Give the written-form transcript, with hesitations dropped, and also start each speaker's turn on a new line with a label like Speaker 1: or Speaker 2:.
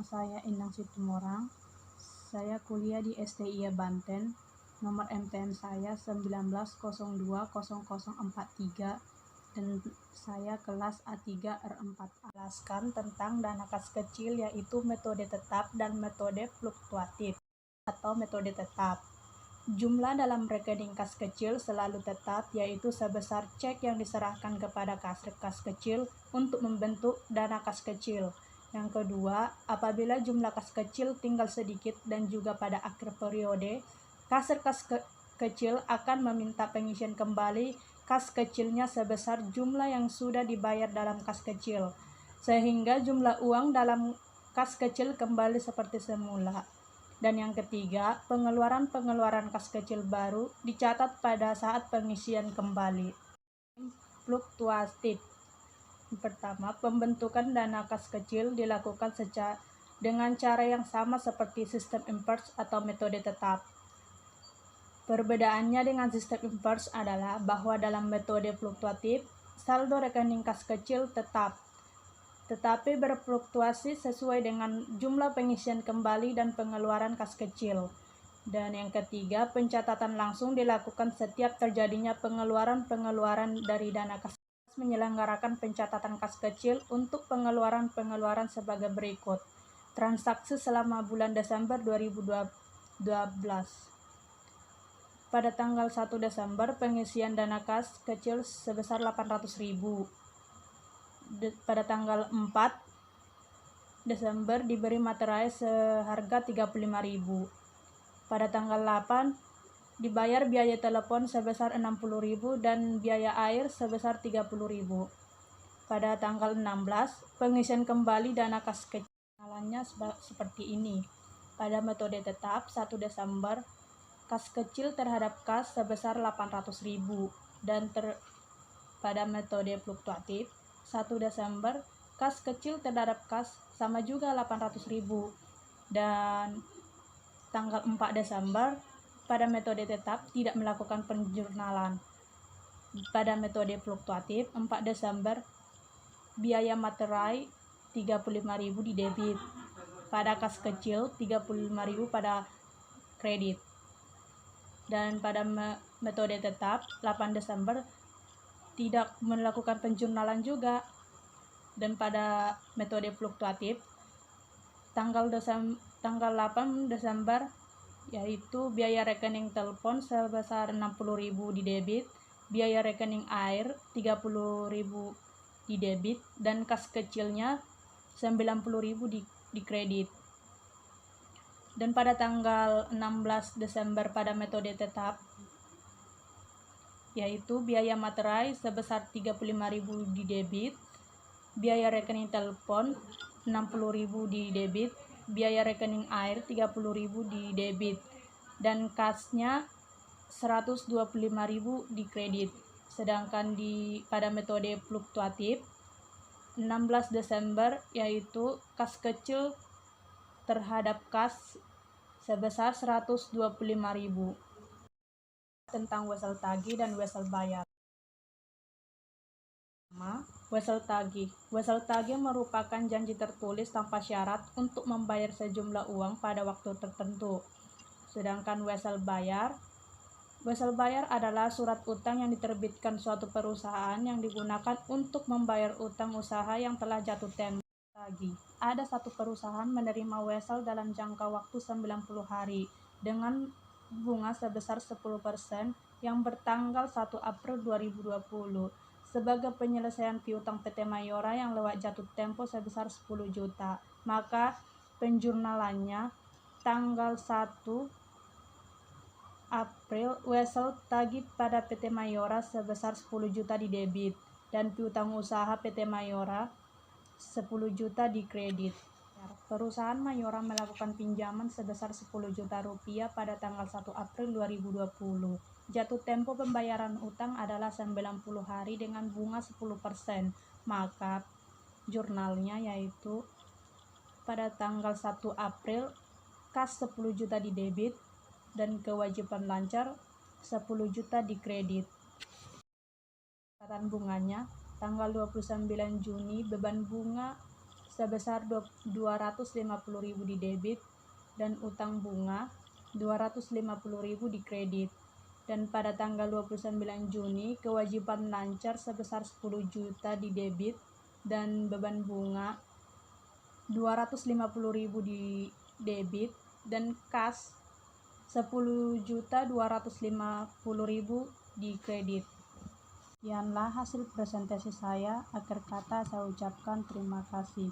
Speaker 1: Nama saya Endang Situmorang. Saya kuliah di STIA Banten. Nomor MTN saya 19020043 dan saya kelas A3 R4. Jelaskan tentang dana kas kecil, yaitu metode tetap dan metode fluktuatif atau metode tetap. Jumlah dalam rekening kas kecil selalu tetap, yaitu sebesar cek yang diserahkan kepada kasir kas kecil untuk membentuk dana kas kecil. Yang kedua, apabila jumlah kas kecil tinggal sedikit dan juga pada akhir periode, kasir kas kecil akan meminta pengisian kembali kas kecilnya sebesar jumlah yang sudah dibayar dalam kas kecil, sehingga jumlah uang dalam kas kecil kembali seperti semula. Dan yang ketiga, pengeluaran kas kecil baru dicatat pada saat pengisian kembali. Fluktuatif. Pertama, pembentukan dana kas kecil dilakukan dengan cara yang sama seperti sistem inverse atau metode tetap. Perbedaannya dengan sistem inverse adalah bahwa dalam metode fluktuatif, saldo rekening kas kecil tetap, tetapi berfluktuasi sesuai dengan jumlah pengisian kembali dan pengeluaran kas kecil. Dan yang ketiga, pencatatan langsung dilakukan setiap terjadinya pengeluaran dari dana kas kecil. Menyelenggarakan pencatatan kas kecil untuk pengeluaran sebagai berikut. Transaksi selama bulan Desember 2012. Pada tanggal 1 Desember, pengisian dana kas kecil sebesar 800.000. Pada tanggal 4 Desember diberi materai seharga 35.000. Pada tanggal 8 dibayar biaya telepon sebesar 60.000 dan biaya air sebesar 30.000. Pada tanggal 16, pengisian kembali dana kas kecil. Pengenalannya seperti ini. Pada metode tetap 1 Desember, kas kecil terhadap kas sebesar 800.000 dan pada metode fluktuatif 1 Desember, kas kecil terhadap kas sama juga 800.000 dan tanggal 4 Desember pada metode tetap tidak melakukan penjurnalan. Pada metode fluktuatif 4 Desember biaya materai 35.000 di debit. Pada kas kecil 35.000 pada kredit. Dan pada metode tetap 8 Desember tidak melakukan penjurnalan juga. Dan pada metode fluktuatif tanggal 8 Desember yaitu biaya rekening telepon sebesar 60.000 di debit, biaya rekening air 30.000 di debit, dan kas kecilnya 90.000 di kredit. Dan pada tanggal 16 Desember pada metode tetap, yaitu biaya materai sebesar 35.000 di debit, biaya rekening telepon 60.000 di debit, biaya rekening air 30.000 di debit, dan kasnya 125.000 di kredit. Sedangkan pada metode fluktuatif 16 Desember yaitu kas kecil terhadap kas sebesar 125.000. Tentang wesel tagih dan wesel bayar. Wesel tagih. Wesel tagih merupakan janji tertulis tanpa syarat untuk membayar sejumlah uang pada waktu tertentu. Sedangkan wesel bayar adalah surat utang yang diterbitkan suatu perusahaan yang digunakan untuk membayar utang usaha yang telah jatuh tempo. Tagih. Ada satu perusahaan menerima wesel dalam jangka waktu 90 hari dengan bunga sebesar 10% yang bertanggal 1 April 2020. Sebagai penyelesaian piutang PT Mayora yang lewat jatuh tempo sebesar 10 juta, maka penjurnalannya tanggal 1 April wesel tagih pada PT Mayora sebesar 10 juta di debit dan piutang usaha PT Mayora 10 juta di kredit. Perusahaan Mayora melakukan pinjaman sebesar 10 juta rupiah pada tanggal 1 April 2020. Jatuh tempo pembayaran utang adalah 90 hari dengan bunga 10%. Maka jurnalnya yaitu pada tanggal 1 April kas 10 juta di debit dan kewajiban lancar 10 juta di kredit. Catatan bunganya tanggal 29 Juni beban bunga sebesar 250.000 di debit dan utang bunga 250.000 di kredit. Dan pada tanggal 29 Juni kewajiban lancar sebesar 10 juta di debit dan beban bunga 250.000 di debit dan kas 10.250.000 di kredit. Sekianlah hasil presentasi saya. Akhir kata saya ucapkan terima kasih.